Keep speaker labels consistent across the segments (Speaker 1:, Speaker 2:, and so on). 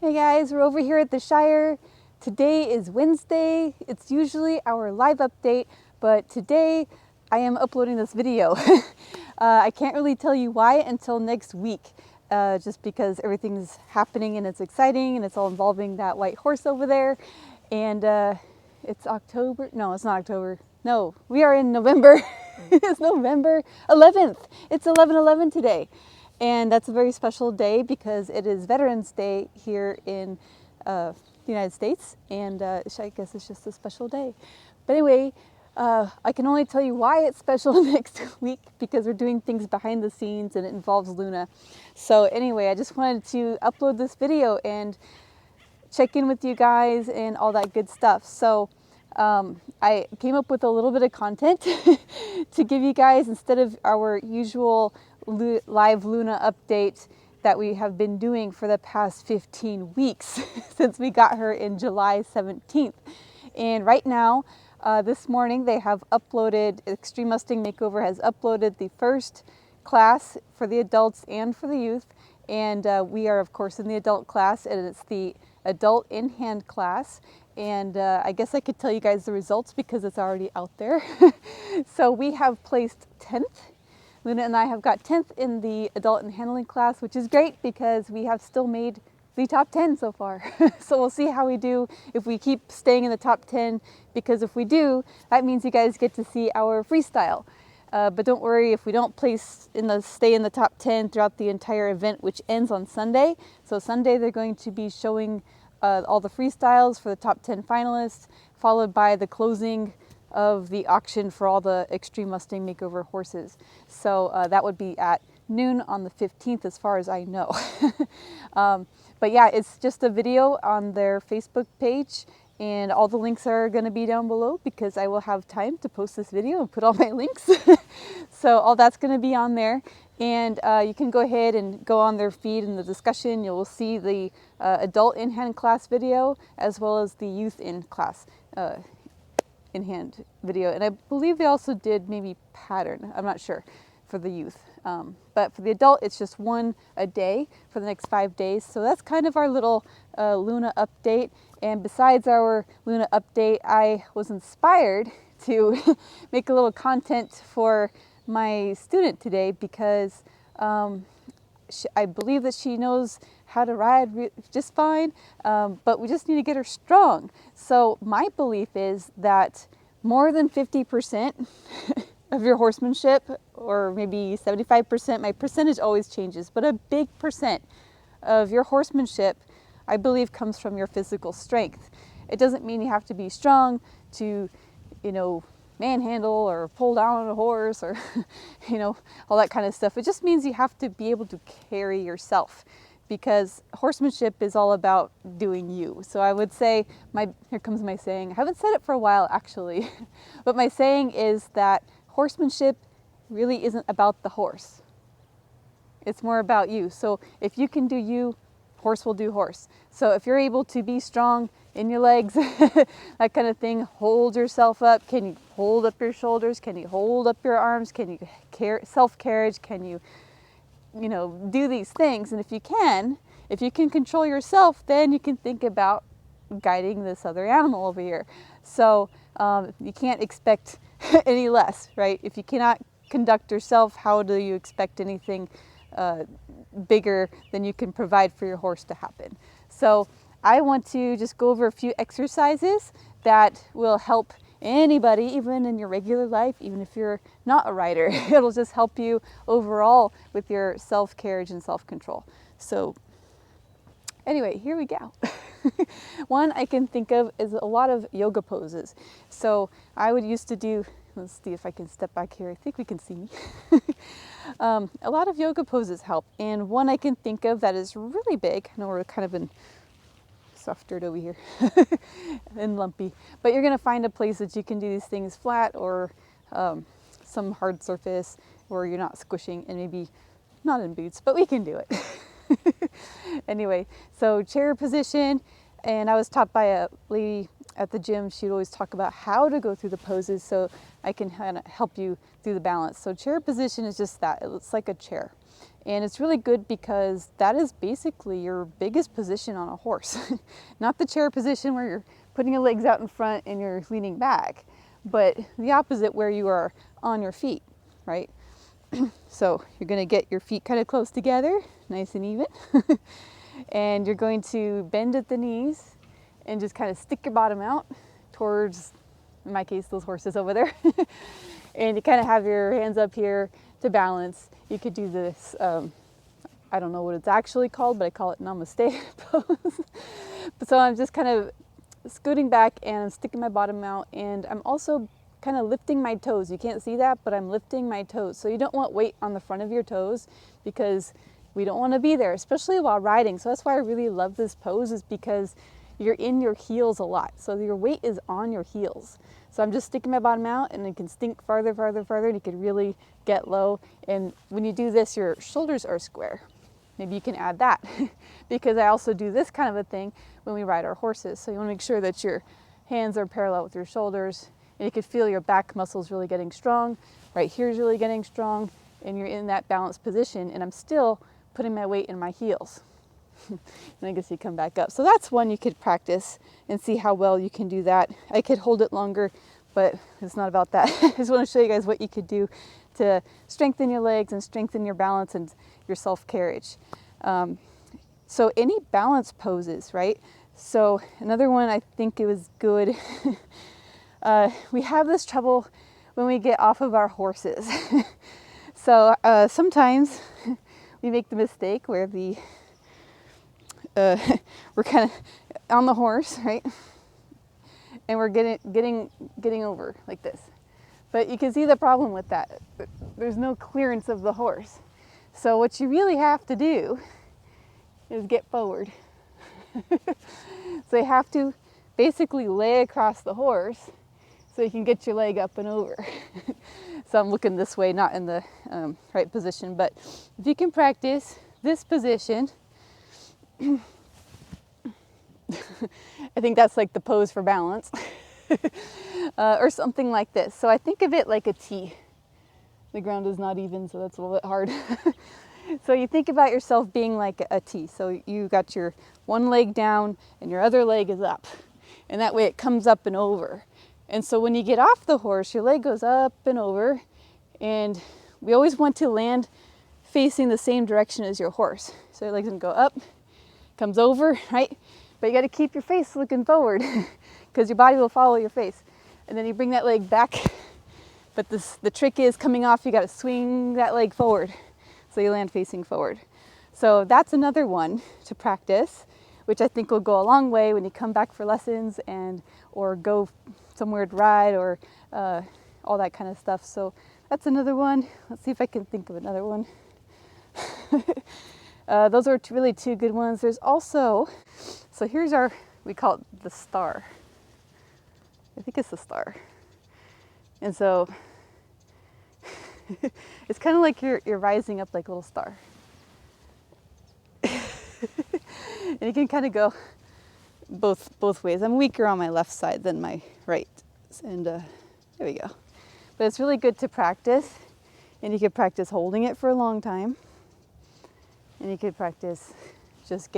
Speaker 1: Hey guys, we're over here at the Shire. Today is Wednesday. It's usually our live update, but today I am uploading this video. I can't really tell you why until next week, just because everything's happening and it's exciting and it's all involving that white horse over there. And it's October. No, it's not October. No, we are in November. It's November 11th. It's 11/11 today. And that's a very special day because it is Veterans Day here in the United States. And I guess it's just a special day. But anyway, I can only tell you why it's special next week because we're doing things behind the scenes and it involves Luna. So anyway, I just wanted to upload this video and check in with you guys and all that good stuff. So I came up with a little bit of content to give you guys instead of our usual live Luna update that we have been doing for the past 15 weeks since we got her in July 17th. And right now, this morning, they have uploaded, Extreme Mustang Makeover has uploaded the first class for the adults and for the youth. And we are, of course, in the adult class, and it's the adult in-hand class. And I guess I could tell you guys the results because it's already out there. So we have placed 10th. Luna and I have got 10th in the adult and handling class, which is great because we have still made the top 10 so far. So we'll see how we do if we keep staying in the top 10, because if we do, that means you guys get to see our freestyle. But don't worry if we don't stay in the top 10 throughout the entire event, which ends on Sunday. So Sunday they're going to be showing all the freestyles for the top 10 finalists, followed by the closing of the auction for all the Extreme Mustang Makeover horses. So that would be at noon on the 15th as far as I know. But yeah, it's just a video on their Facebook page, and all the links are going to be down below because I will have time to post this video and put all my links. So all that's going to be on there. And you can go ahead and go on their feed in the discussion. You will see the adult in-hand class video as well as the youth in-class in-hand video. And I believe they also did maybe pattern. I'm not sure for the youth. But for the adult, it's just one a day for the next 5 days. So that's kind of our little Luna update. And besides our Luna update, I was inspired to make a little content for my student today because I believe that she knows how to ride just fine, but we just need to get her strong. So my belief is that more than 50% of your horsemanship, or maybe 75%, my percentage always changes, but a big percent of your horsemanship, I believe, comes from your physical strength. It doesn't mean you have to be strong to, manhandle or pull down a horse or, all that kind of stuff. It just means you have to be able to carry yourself, because horsemanship is all about doing you. So I would say, here comes my saying. I haven't said it for a while, actually, but my saying is that horsemanship really isn't about the horse. It's more about you. So if you can do you, horse will do horse. So if you're able to be strong in your legs, that kind of thing, hold yourself up. Can you hold up your shoulders? Can you hold up your arms? Can you self-carriage? Can you, do these things? And if you can control yourself, then you can think about guiding this other animal over here. So you can't expect any less, right? If you cannot conduct yourself, how do you expect anything bigger than you can provide for your horse to happen? So I want to just go over a few exercises that will help anybody, even in your regular life, even if you're not a rider. It'll just help you overall with your self-carriage and self-control. So anyway, here we go. One I can think of is a lot of yoga poses. So I would used to do, let's see if I can step back here. I think we can see me. A lot of yoga poses help. And one I can think of that is really big. I know we're kind of in soft dirt over here and lumpy. But you're going to find a place that you can do these things flat or some hard surface where you're not squishing, and maybe not in boots, but we can do it. Anyway, so chair position, and I was taught by a lady at the gym. She'd always talk about how to go through the poses so I can kind of help you through the balance. So chair position is just that. It looks like a chair. And it's really good because that is basically your biggest position on a horse. Not the chair position where you're putting your legs out in front and you're leaning back, but the opposite where you are on your feet, right? So you're going to get your feet kind of close together, nice and even. And you're going to bend at the knees and just kind of stick your bottom out towards, in my case, those horses over there. And you kind of have your hands up here to balance. You could do this, I don't know what it's actually called, but I call it namaste pose. So I'm just kind of scooting back and I'm sticking my bottom out, and I'm also kind of lifting my toes. You can't see that, but I'm lifting my toes. So you don't want weight on the front of your toes because we don't want to be there, especially while riding. So that's why I really love this pose, is because you're in your heels a lot. So your weight is on your heels. So I'm just sticking my bottom out, and you can sink farther, farther, farther, and you can really get low. And when you do this, your shoulders are square. Maybe you can add that because I also do this kind of a thing when we ride our horses. So you want to make sure that your hands are parallel with your shoulders, and you can feel your back muscles really getting strong. Right here's really getting strong, and you're in that balanced position, and I'm still putting my weight in my heels. And I guess you come back up. So that's one you could practice and see how well you can do that. I could hold it longer, but it's not about that. I just want to show you guys what you could do to strengthen your legs and strengthen your balance and your self-carriage. So any balance poses, right? So another one, I think it was good. We have this trouble when we get off of our horses. So sometimes we make the mistake where we're kind of on the horse, right? And we're getting over like this. But you can see the problem with that. There's no clearance of the horse. So what you really have to do is get forward. So you have to basically lay across the horse so you can get your leg up and over. So I'm looking this way, not in the right position, but if you can practice this position, I think that's like the pose for balance, or something like this. So I think of it like a T. The ground is not even, so that's a little bit hard. So you think about yourself being like a T. So you got your one leg down and your other leg is up. And that way it comes up and over. And so when you get off the horse, your leg goes up and over. And we always want to land facing the same direction as your horse. So your leg's gonna go up, comes over, right? But you gotta keep your face looking forward because your body will follow your face. And then you bring that leg back. But the trick is coming off, you gotta swing that leg forward. So you land facing forward. So that's another one to practice, which I think will go a long way when you come back for lessons or go somewhere to ride or all that kind of stuff. So that's another one. Let's see if I can think of another one. Those are really two good ones. There's also, so here's we call it the star. I think it's the star. And so it's kind of like you're rising up like a little star. And you can kind of go both ways. I'm weaker on my left side than my right. And there we go. But it's really good to practice. And you can practice holding it for a long time. And you could practice just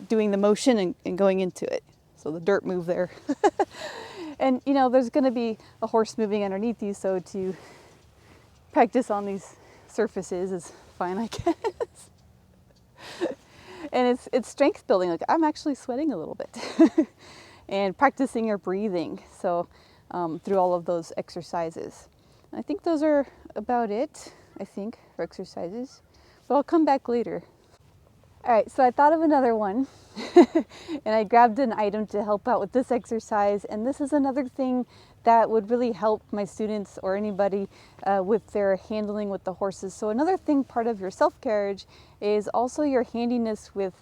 Speaker 1: doing the motion and going into it. So the dirt move there. And you know, there's going to be a horse moving underneath you, so to practice on these surfaces is fine, I guess. And it's strength building. Like, I'm actually sweating a little bit. And practicing your breathing, so through all of those exercises. I think those are about it, I think, for exercises. But I'll come back later. All right, so I thought of another one, and I grabbed an item to help out with this exercise, and this is another thing that would really help my students or anybody with their handling with the horses. So another thing, part of your self-carriage, is also your handiness with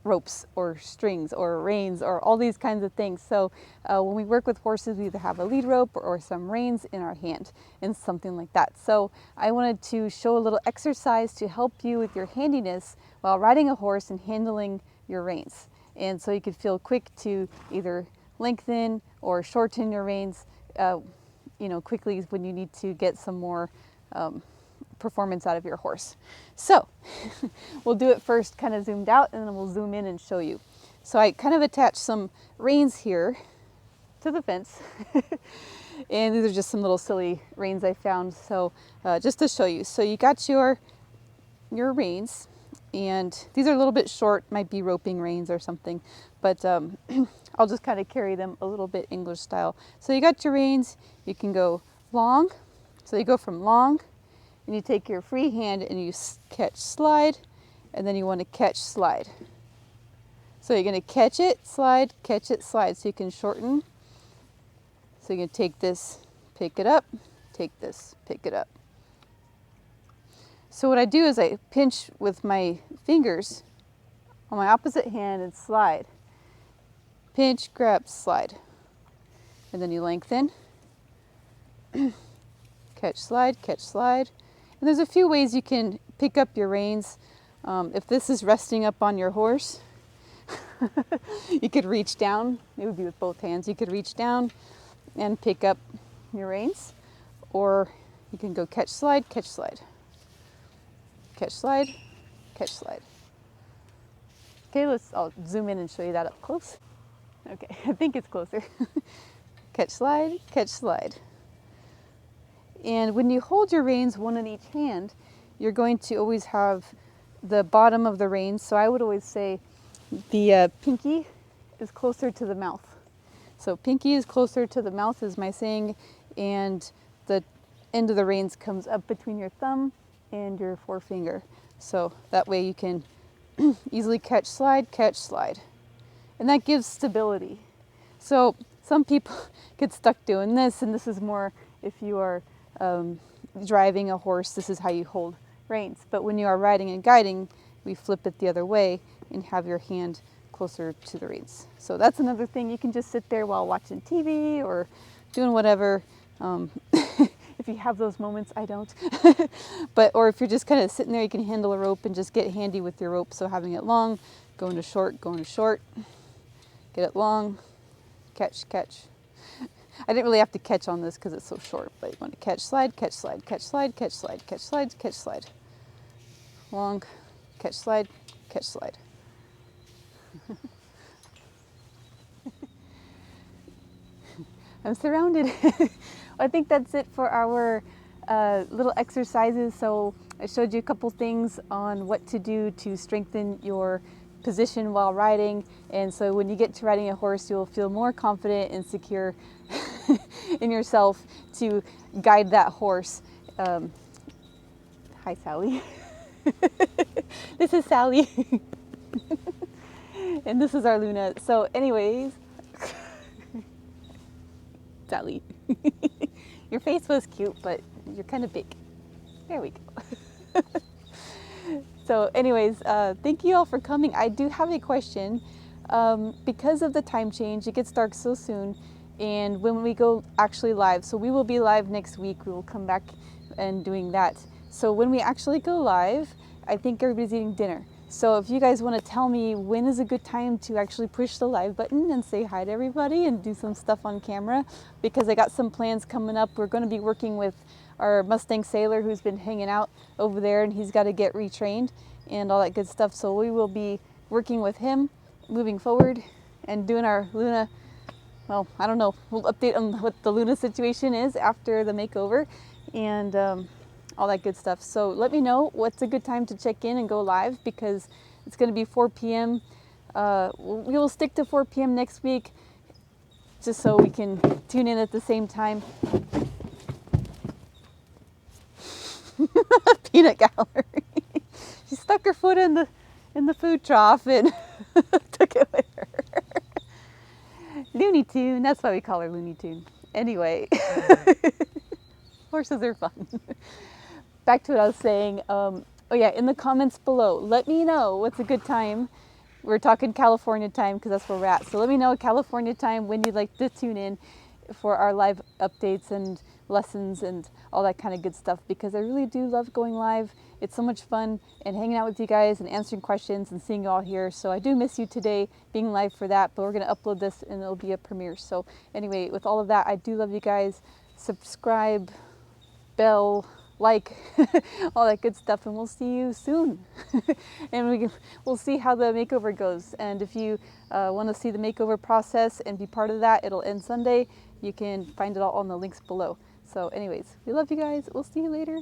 Speaker 1: ropes or strings or reins or all these kinds of things. So when we work with horses, we either have a lead rope or some reins in our hand and something like that. So I wanted to show a little exercise to help you with your handiness while riding a horse and handling your reins. And so you could feel quick to either lengthen or shorten your reins, quickly when you need to get some more performance out of your horse. So we'll do it first kind of zoomed out, and then we'll zoom in and show you. So I kind of attached some reins here to the fence. And these are just some little silly reins I found. So just to show you. So you got your reins, and these are a little bit short, might be roping reins or something, but I'll just kind of carry them a little bit English style. So you got your reins, you can go long. So you go from long, and you take your free hand and you catch, slide, and then you want to catch, slide. So you're going to catch it, slide, so you can shorten. So you're going to take this, pick it up, take this, pick it up. So what I do is I pinch with my fingers on my opposite hand and slide. Pinch, grab, slide. And then you lengthen. Catch, slide, and there's a few ways you can pick up your reins. If this is resting up on your horse, you could reach down. It would be with both hands. You could reach down and pick up your reins, or you can go catch, slide, catch, slide. Catch, slide, catch, slide. Okay, I'll zoom in and show you that up close. Okay, I think it's closer. Catch, slide, catch, slide. And when you hold your reins, one in each hand, you're going to always have the bottom of the reins. So I would always say the pinky is closer to the mouth. So pinky is closer to the mouth is my saying, and the end of the reins comes up between your thumb and your forefinger. So that way you can easily catch, slide. And that gives stability. So some people get stuck doing this, and this is more if you are driving a horse, this is how you hold reins. But when you are riding and guiding, we flip it the other way and have your hand closer to the reins. So that's another thing. You can just sit there while watching TV or doing whatever. If you have those moments, I don't. Or if you're just kind of sitting there, you can handle a rope and just get handy with your rope. So having it long, going to short, get it long, catch. I didn't really have to catch on this because it's so short, but you want to catch, slide. Long, catch, slide. I'm surrounded. I think that's it for our little exercises. So I showed you a couple things on what to do to strengthen your position while riding. And so when you get to riding a horse, you'll feel more confident and secure in yourself to guide that horse. Hi, Sally. This is Sally. And this is our Luna. So anyways, Sally, your face was cute, but you're kind of big. There we go. So anyways, thank you all for coming. I do have a question. Because of the time change, it gets dark so soon. And when we go actually live, so we will be live next week. We will come back and doing that. So when we actually go live, I think everybody's eating dinner. So if you guys want to tell me when is a good time to actually push the live button and say hi to everybody and do some stuff on camera, because I got some plans coming up. We're going to be working with our Mustang sailor who's been hanging out over there, and he's got to get retrained and all that good stuff. So we will be working with him moving forward and doing our Luna. Well, I don't know. We'll update on what the Luna situation is after the makeover and all that good stuff. So let me know what's a good time to check in and go live, because it's going to be 4 p.m. We will stick to 4 p.m. next week just so we can tune in at the same time. Peanut gallery. She stuck her foot in the food trough and took it with her. Looney Tune, that's why we call her Looney Tune. Anyway, horses are fun. Back to what I was saying. Oh yeah, in the comments below, let me know what's a good time. We're talking California time because that's where we're at. So let me know California time when you'd like to tune in for our live updates and lessons and all that kind of good stuff, because I really do love going live. It's so much fun and hanging out with you guys and answering questions and seeing you all here. So I do miss you today being live for that, but we're going to upload this and it'll be a premiere. So anyway, with all of that, I do love you guys. Subscribe, bell, like, all that good stuff, and we'll see you soon. And we'll see how the makeover goes. And if you want to see the makeover process and be part of that, it'll end Sunday. You can find it all on the links below. So anyways, we love you guys. We'll see you later.